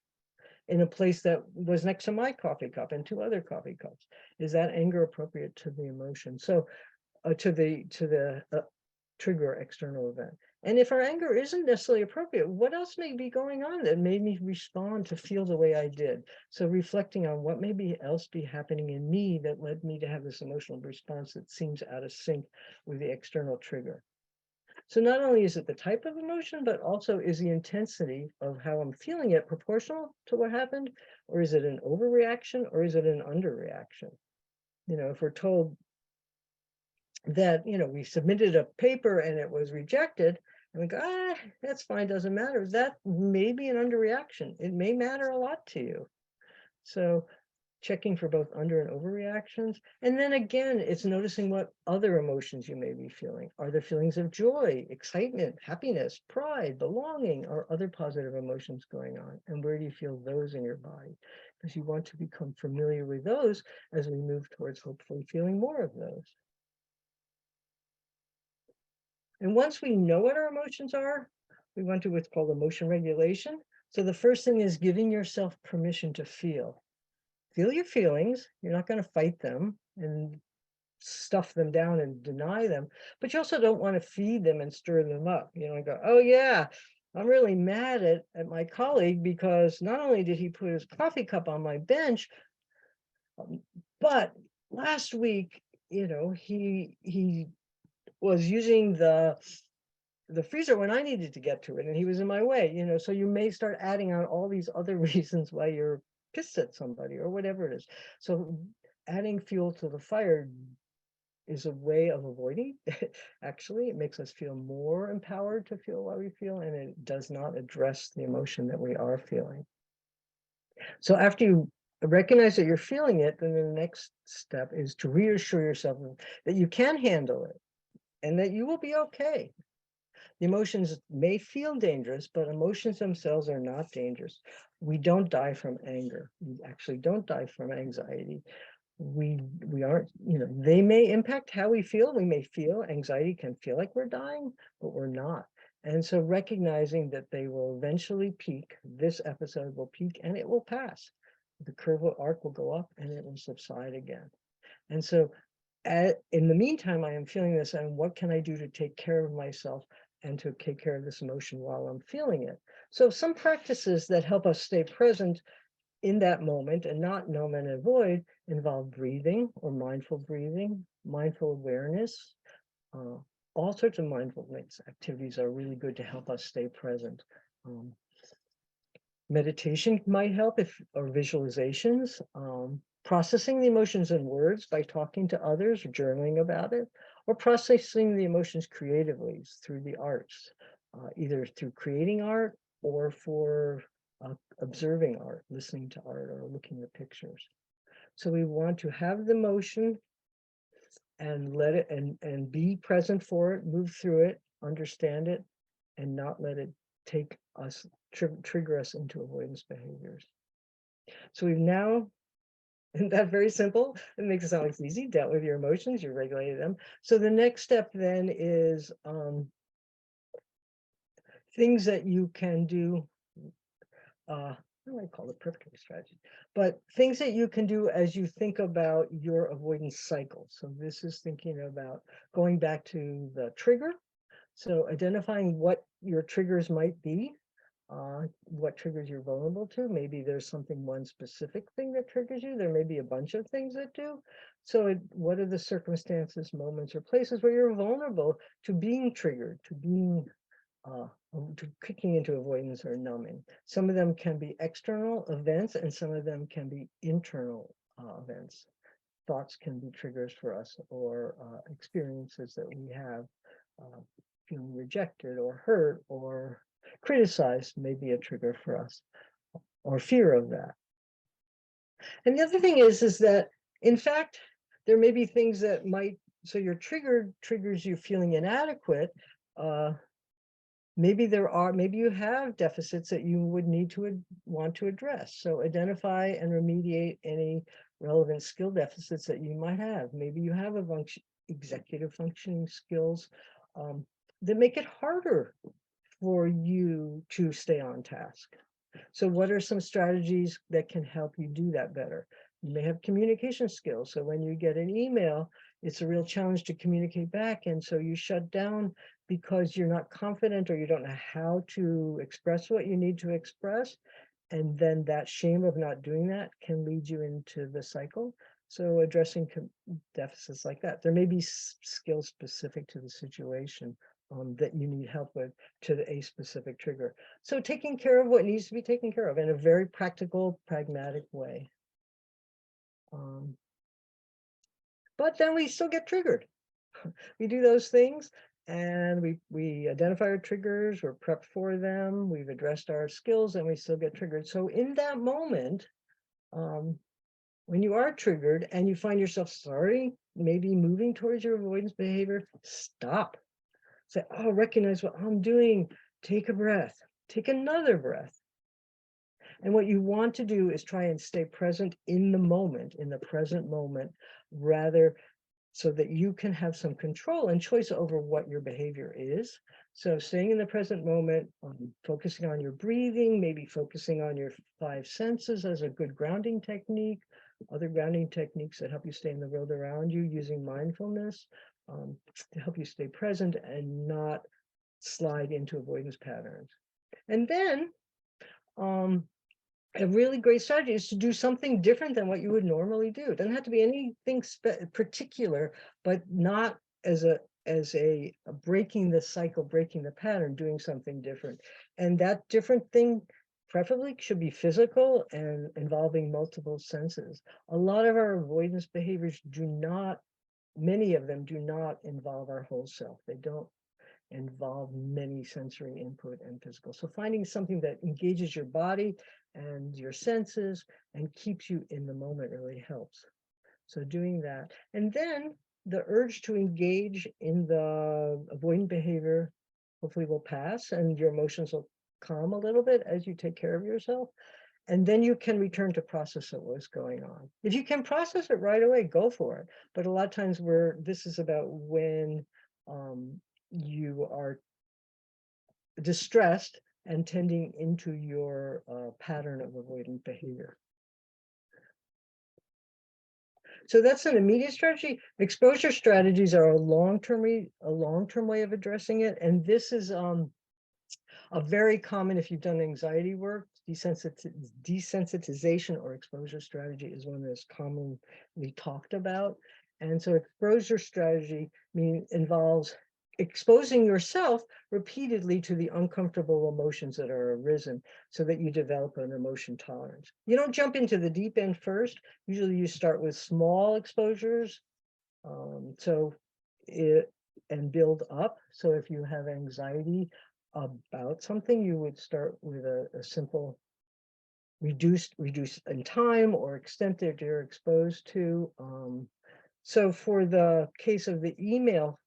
in a place that was next to my coffee cup and two other coffee cups. Is that anger appropriate to the emotion? So to the trigger external event. And if our anger isn't necessarily appropriate, what else may be going on that made me respond to feel the way I did? So reflecting on what may else be happening in me that led me to have this emotional response that seems out of sync with the external trigger. So not only is it the type of emotion, but also is the intensity of how I'm feeling it proportional to what happened, or is it an overreaction, or is it an underreaction? If we're told that we submitted a paper and it was rejected, and we go, that's fine, doesn't matter. That may be an underreaction. It may matter a lot to you. So checking for both under and overreactions. And then again, it's noticing what other emotions you may be feeling. Are there feelings of joy, excitement, happiness, pride, belonging, or other positive emotions going on? And where do you feel those in your body? Because you want to become familiar with those as we move towards hopefully feeling more of those. And once we know what our emotions are, we want to what's called emotion regulation. So the first thing is giving yourself permission to feel. Feel your feelings. You're not going to fight them and stuff them down and deny them, but you also don't want to feed them and stir them up. You know, go, oh yeah, I'm really mad at my colleague because not only did he put his coffee cup on my bench, but last week, you know, he was using the freezer when I needed to get to it and he was in my way, you know. So you may start adding on all these other reasons why you're pissed at somebody or whatever it is. So adding fuel to the fire is a way of avoiding. Actually, it makes us feel more empowered to feel what we feel, and it does not address the emotion that we are feeling. So after you recognize that you're feeling it, then the next step is to reassure yourself that you can handle it and that you will be okay. The emotions may feel dangerous, but emotions themselves are not dangerous. We don't die from anger. We actually don't die from anxiety. We aren't, you know, they may impact how we feel. We may feel anxiety can feel like we're dying, but we're not. And so recognizing that they will eventually peak, this episode will peak and it will pass. The curve arc will go up and it will subside again. And so in the meantime, I am feeling this, and what can I do to take care of myself and to take care of this emotion while I'm feeling it? So some practices that help us stay present in that moment and not numb and avoid involve breathing or mindful breathing, mindful awareness. All sorts of mindfulness activities are really good to help us stay present. Meditation might help, or visualizations. Processing the emotions in words by talking to others or journaling about it, or processing the emotions creatively through the arts, either through creating art or for observing art, listening to art, or looking at pictures. So we want to have the emotion and let it and be present for it, move through it, understand it, and not let it take us, trigger us into avoidance behaviors. So we've now, and that very simple, it makes it sound like it's easy, dealt with your emotions, you regulated them. So the next step then is things that you can do, what do I call it, preparatory strategy, but things that you can do as you think about your avoidance cycle. So this is thinking about going back to the trigger. So identifying what your triggers might be, what triggers you're vulnerable to. Maybe there's one specific thing that triggers you. There may be a bunch of things that do. So what are the circumstances, moments, or places where you're vulnerable to being triggered, to being to kicking into avoidance or numbing? Some of them can be external events and some of them can be internal events. Thoughts can be triggers for us, or experiences that we have, feeling rejected or hurt or criticized may be a trigger for us, or fear of that. And the other thing is that, in fact, there may be things that might, so your triggers you feeling inadequate. Maybe you have deficits that you would need to want to address. So identify and remediate any relevant skill deficits that you might have. Maybe you have executive functioning skills that make it harder for you to stay on task. So what are some strategies that can help you do that better? You may have communication skills. So when you get an email, it's a real challenge to communicate back. And so you shut down because you're not confident or you don't know how to express what you need to express. And then that shame of not doing that can lead you into the cycle. So addressing deficits like that. There may be skills specific to the situation that you need help with, to a specific trigger. So taking care of what needs to be taken care of in a very practical, pragmatic way. But then we still get triggered. We do those things and we identify our triggers, we're prepped for them, we've addressed our skills, and we still get triggered. So in that moment, when you are triggered and you find yourself starting, maybe moving towards your avoidance behavior, stop. Say, oh, recognize what I'm doing. Take a breath, take another breath. And what you want to do is try and stay present in the moment, in the present moment, rather so that you can have some control and choice over what your behavior is. So staying in the present moment, focusing on your breathing, maybe focusing on your 5 senses as a good grounding technique, other grounding techniques that help you stay in the world around you, using mindfulness to help you stay present and not slide into avoidance patterns. And then a really great strategy is to do something different than what you would normally do. It doesn't have to be anything particular, but not as a breaking the cycle, breaking the pattern, doing something different. And that different thing preferably should be physical and involving multiple senses. A lot of our avoidance behaviors do not, many of them do not involve our whole self. They don't involve many sensory input and physical. So finding something that engages your body and your senses and keeps you in the moment really helps. So doing that. And then the urge to engage in the avoidant behavior hopefully will pass and your emotions will calm a little bit as you take care of yourself. And then you can return to process what's going on. If you can process it right away, go for it. But a lot of times this is about when you are distressed and tending into your pattern of avoidant behavior. So that's an immediate strategy. Exposure strategies are a long-term way of addressing it. And this is a very common, if you've done anxiety work, desensitization or exposure strategy is one that's commonly talked about. And so exposure strategy involves exposing yourself repeatedly to the uncomfortable emotions that are arisen so that you develop an emotion tolerance. You don't jump into the deep end first. Usually you start with small exposures. And build up. So if you have anxiety about something, you would start with a simple reduce in time or extent that you're exposed to. So for the case of the email,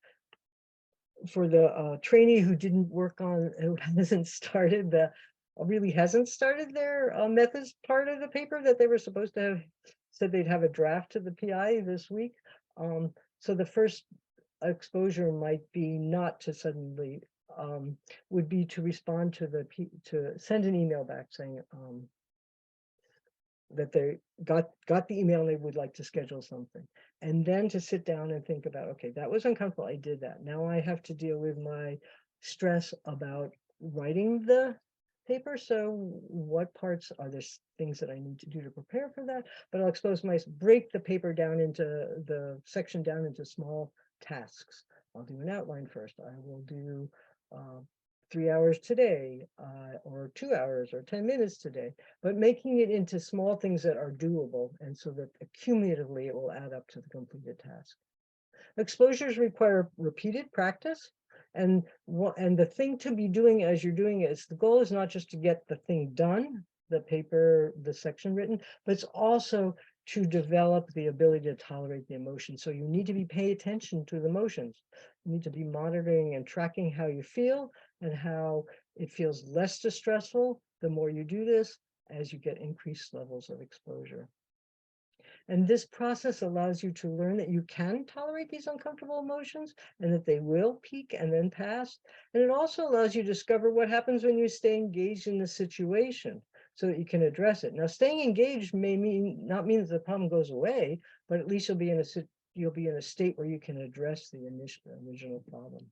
for the trainee who really hasn't started their methods part of the paper that they were supposed to have said they'd have a draft to the PI this week. So the first exposure might be not to suddenly would be to respond to to send an email back saying that they got the email and they would like to schedule something, and then to sit down and think about, okay, that was uncomfortable, I did that, now I have to deal with my stress about writing the paper. So what parts are there things that I need to do to prepare for that? But I'll break the paper down into the section down into small tasks. I'll do an outline first. I will do 3 hours today, or 2 hours or 10 minutes today, but making it into small things that are doable, and so that cumulatively it will add up to the completed task. Exposures require repeated practice, and the thing to be doing as you're doing it is the goal is not just to get the thing done, the section written, but it's also to develop the ability to tolerate the emotion. So you need to be paying attention to the emotions. You need to be monitoring and tracking how you feel and how it feels less distressful the more you do this as you get increased levels of exposure. And this process allows you to learn that you can tolerate these uncomfortable emotions and that they will peak and then pass. And it also allows you to discover what happens when you stay engaged in the situation so that you can address it. Now, staying engaged may not mean that the problem goes away, but at least you'll be in a state where you can address the original problem.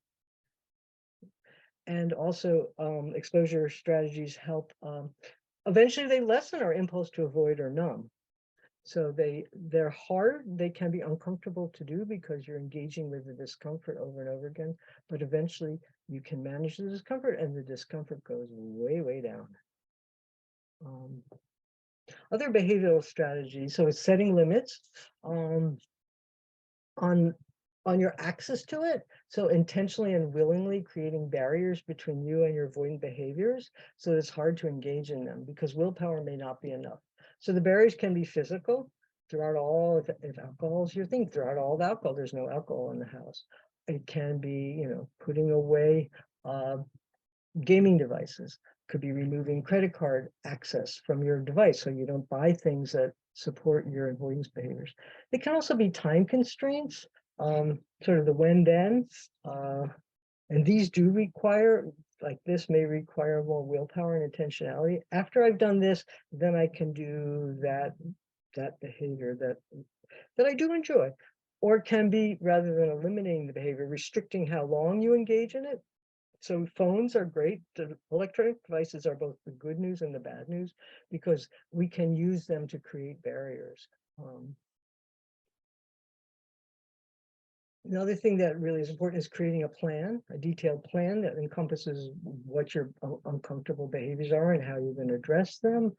And also exposure strategies help. Eventually, they lessen our impulse to avoid or numb. So they're hard, they can be uncomfortable to do because you're engaging with the discomfort over and over again, but eventually you can manage the discomfort and the discomfort goes way, way down. Other behavioral strategies, so it's setting limits on your access to it. So intentionally and willingly creating barriers between you and your avoidant behaviors so it's hard to engage in them because willpower may not be enough. So the barriers can be physical. throughout all, if alcohol is your thing, throughout all the alcohol, there's no alcohol in the house. It can be, putting away gaming devices, could be removing credit card access from your device so you don't buy things that support your avoidance behaviors. It can also be time constraints, sort of the when then, and these do require, like this may require more willpower and intentionality. After I've done this, then I can do that behavior that I do enjoy. Or it can be, rather than eliminating the behavior, restricting how long you engage in it. So phones are great. The electronic devices are both the good news and the bad news, because we can use them to create barriers. Another thing that really is important is creating a plan, a detailed plan that encompasses what your uncomfortable behaviors are and how you're going to address them,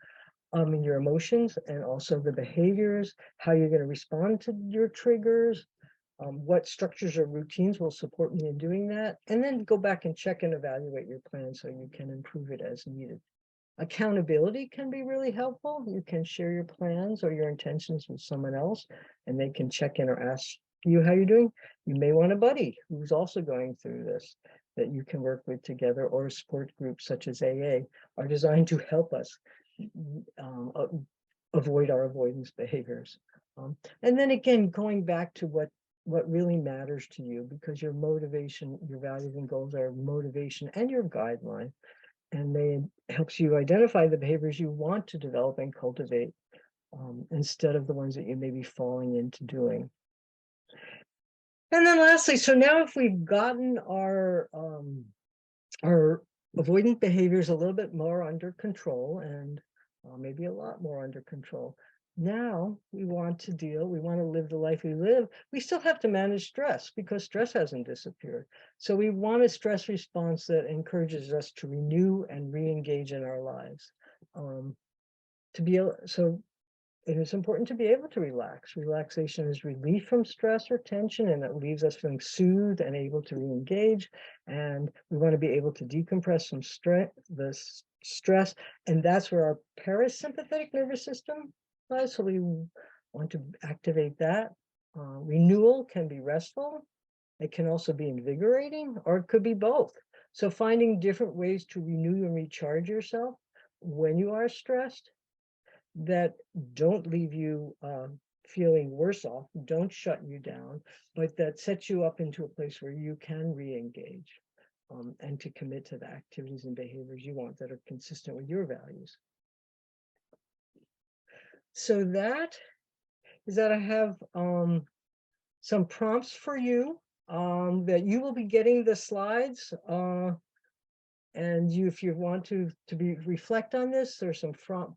and your emotions, and also the behaviors, how you're going to respond to your triggers, what structures or routines will support me in doing that, and then go back and check and evaluate your plan so you can improve it as needed. Accountability can be really helpful. You can share your plans or your intentions with someone else, and they can check in or ask you how you're doing. You may want a buddy who's also going through this that you can work with together, or a support group such as AA are designed to help us avoid our avoidance behaviors. And then again, going back to what really matters to you, because your motivation, your values and goals are motivation and your guideline, and they helps you identify the behaviors you want to develop and cultivate, instead of the ones that you may be falling into doing. And then lastly, so now if we've gotten our avoidant behaviors a little bit more under control, and maybe a lot more under control, now we want to live the life we live. We still have to manage stress, because stress hasn't disappeared. So we want a stress response that encourages us to renew and re-engage in our lives. And it's important to be able to relax. Relaxation is relief from stress or tension, and it leaves us feeling soothed and able to re-engage. And we want to be able to decompress from stress, and that's where our parasympathetic nervous system lies. So we want to activate that. Renewal can be restful. It can also be invigorating, or it could be both. So finding different ways to renew and recharge yourself when you are stressed, that don't leave you feeling worse off, don't shut you down, but that sets you up into a place where you can re-engage, and to commit to the activities and behaviors you want that are consistent with your values. So that is that I have some prompts for you, that you will be getting the slides. And if you want to reflect on this, there's some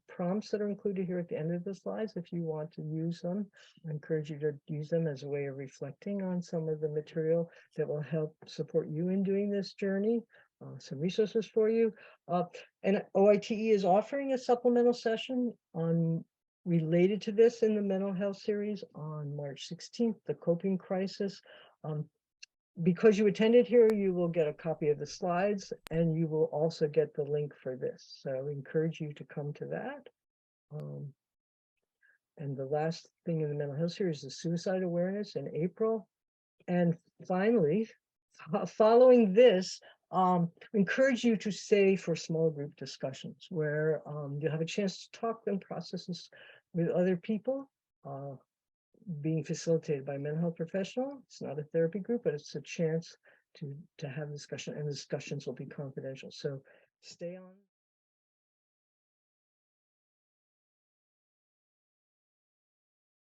prompts that are included here at the end of the slides. If you want to use them, I encourage you to use them as a way of reflecting on some of the material that will help support you in doing this journey. Some resources for you. And OITE is offering a supplemental session related to this in the mental health series on March 16th, the coping crisis. Because you attended here, you will get a copy of the slides, and you will also get the link for this. So I encourage you to come to that. And the last thing in the mental health series is suicide awareness in April. And finally, following this, encourage you to stay for small group discussions where you'll have a chance to talk and process this with other people. Being facilitated by a mental health professional. It's not a therapy group, but it's a chance to have a discussion, and the discussions will be confidential. So stay on.